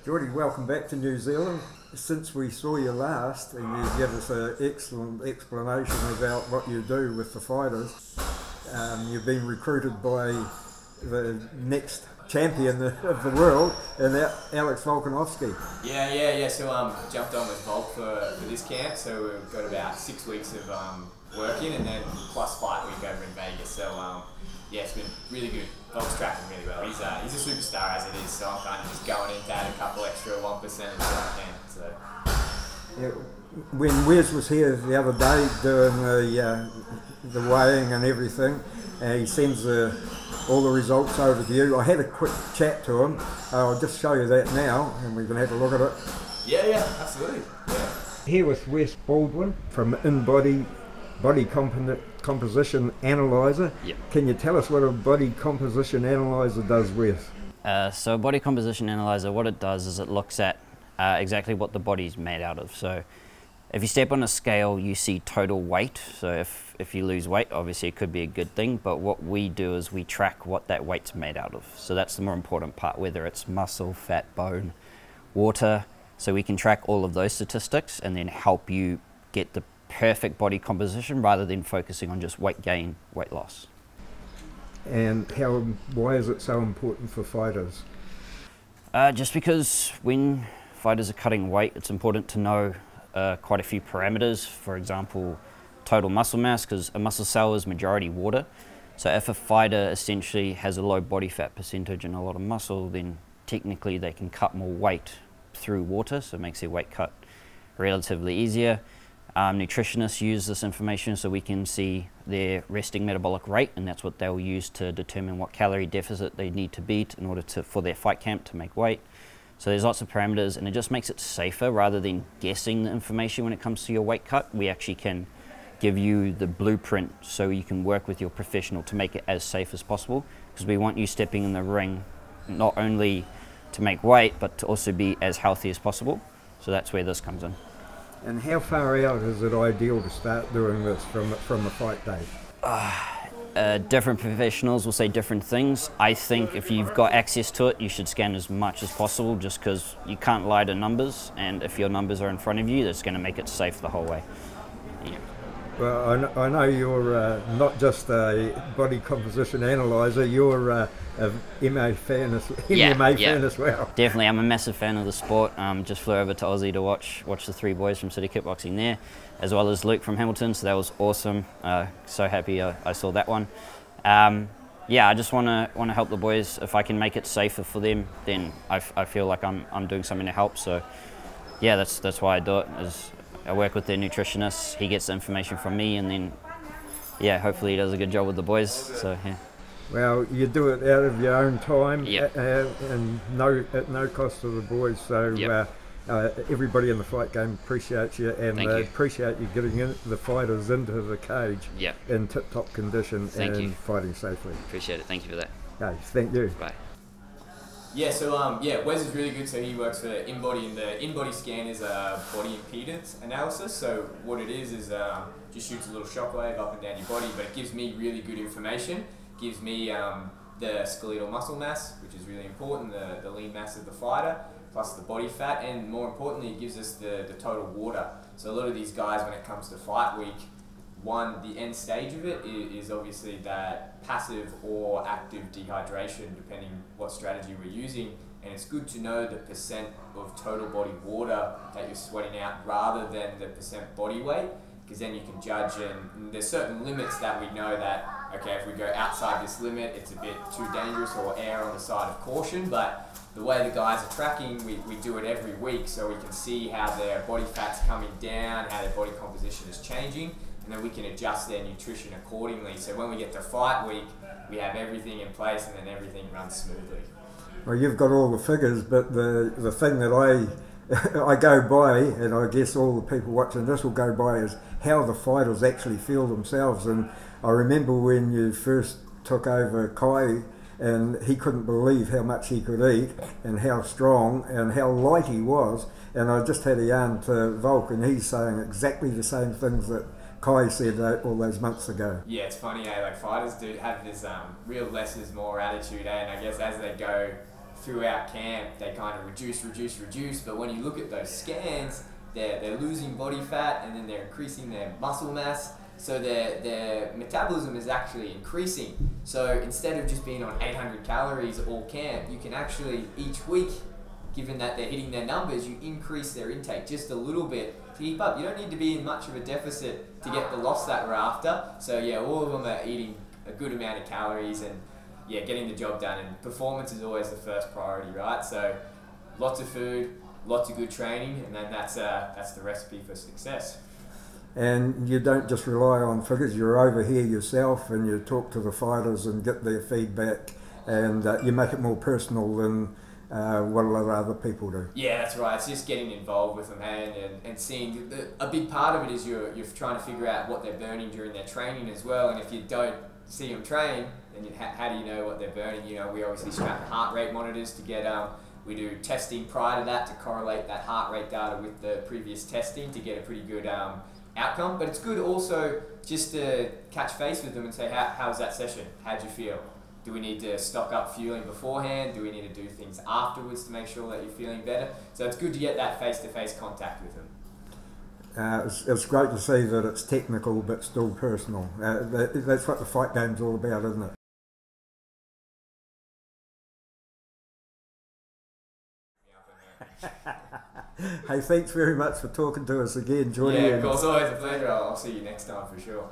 Jordie, welcome back to New Zealand. Since we saw you last, and you gave us an excellent explanation about what you do with the fighters, you've been recruited by the next champion of the world, and Alex Vokanovski. Yeah. So jumped on with Volk for this camp. So we've got about 6 weeks of working, and then plus fight week over in Vegas. So yeah, it's been really good. Volk's tracking really well. He's a superstar as it is. So I'm kind of just going in to add a couple extra 1% until I can. So. Yeah, when Wes was here the other day doing the weighing and everything, he sends all the results over to you. I had a quick chat to him. I'll just show you that now, and we can have a look at it. Yeah, absolutely. Yeah. Here with Wes Baldwin from InBody Body Composition Analyzer. Yep. Can you tell us what a body composition analyzer does, Wes? So a body composition analyzer, what it does is it looks at exactly what the body's made out of. So if you step on a scale, you see total weight. So if you lose weight, obviously it could be a good thing, but what we do is we track what that weight's made out of. So that's the more important part, whether it's muscle, fat, bone, water. So we can track all of those statistics and then help you get the perfect body composition rather than focusing on just weight gain, weight loss. And why is it so important for fighters? Just because when fighters are cutting weight, it's important to know quite a few parameters. For example, total muscle mass, because a muscle cell is majority water. So if a fighter essentially has a low body fat percentage and a lot of muscle, then technically they can cut more weight through water, so it makes their weight cut relatively easier. Nutritionists use this information so we can see their resting metabolic rate, and that's what they'll use to determine what calorie deficit they need to beat in order for their fight camp to make weight. So there's lots of parameters, and it just makes it safer rather than guessing the information when it comes to your weight cut. We actually can give you the blueprint so you can work with your professional to make it as safe as possible, because we want you stepping in the ring not only to make weight but to also be as healthy as possible. So that's where this comes in. And how far out is it ideal to start doing this from a fight day? Different professionals will say different things. I think if you've got access to it, you should scan as much as possible, just because you can't lie to numbers, and if your numbers are in front of you, that's going to make it safe the whole way. Yeah. Well, I know you're not just a body composition analyzer, you're a MMA fan as well. Definitely, I'm a massive fan of the sport. Just flew over to Aussie to watch the three boys from City Kicboxing there, as well as Luke from Hamilton, so that was awesome. So happy I saw that one. Yeah, I just want to help the boys. If I can make it safer for them, then I feel like I'm doing something to help. So yeah, that's why I do it. I work with their nutritionist, he gets the information from me, and then yeah, hopefully he does a good job with the boys. So yeah. Well, you do it out of your own time. Yep. And at no cost to the boys. So Yep. Everybody in the fight game appreciates you, and Thank you. appreciate you getting the fighters into the cage Yep. in tip-top condition and fighting safely. Appreciate it. Thank you for that. Okay, thank you. Bye. Yeah, so Wes is really good. So he works for InBody, and the InBody scan is a body impedance analysis. So what it is just shoots a little shockwave up and down your body, but it gives me really good information. Gives me the skeletal muscle mass, which is really important, the lean mass of the fighter, plus the body fat, and more importantly, it gives us the total water. So a lot of these guys, when it comes to fight week, the end stage of it is obviously that passive or active dehydration, depending what strategy we're using. And it's good to know the percent of total body water that you're sweating out rather than the percent body weight, because then you can judge, and there's certain limits that we know that, okay, if we go outside this limit, it's a bit too dangerous or err on the side of caution. But the way the guys are tracking, we do it every week, so we can see how their body fat's coming down, how their body composition is changing, and then we can adjust their nutrition accordingly. So when we get to fight week, we have everything in place, and then everything runs smoothly. Well, you've got all the figures, but the thing that I go by, and I guess all the people watching this will go by, is how the fighters actually feel themselves. And I remember when you first took over Kai, and he couldn't believe how much he could eat and how strong and how light he was. And I just had a yarn to Volk, and he's saying exactly the same things that Kai said all those months ago. Yeah, it's funny, like fighters do have this real less is more attitude, and I guess as they go throughout camp they kind of reduce, but when you look at those scans, they're losing body fat and then they're increasing their muscle mass, so their metabolism is actually increasing. So instead of just being on 800 calories all camp, you can actually each week, given that they're hitting their numbers, you increase their intake just a little bit to keep up. You don't need to be in much of a deficit to get the loss that we're after. So yeah, all of them are eating a good amount of calories and yeah, getting the job done. And performance is always the first priority, right? So lots of food, lots of good training, and then that's the recipe for success. And you don't just rely on figures, you're over here yourself and you talk to the fighters and get their feedback, and you make it more personal than what a lot of other people do. Yeah, that's right. It's just getting involved with them, and seeing. A big part of it is you're trying to figure out what they're burning during their training as well. And if you don't see them train, then how do you know what they're burning? You know, we obviously strap heart rate monitors to get. We do testing prior to that to correlate that heart rate data with the previous testing to get a pretty good outcome. But it's good also just to catch face with them and say, how was that session? How'd you feel? Do we need to stock up fueling beforehand? Do we need to do things afterwards to make sure that you're feeling better? So it's good to get that face-to-face contact with them. It's great to see that it's technical but still personal. That's what the fight game's all about, isn't it? Hey, thanks very much for talking to us again, Jordi. Yeah, of course, always a pleasure. I'll see you next time for sure.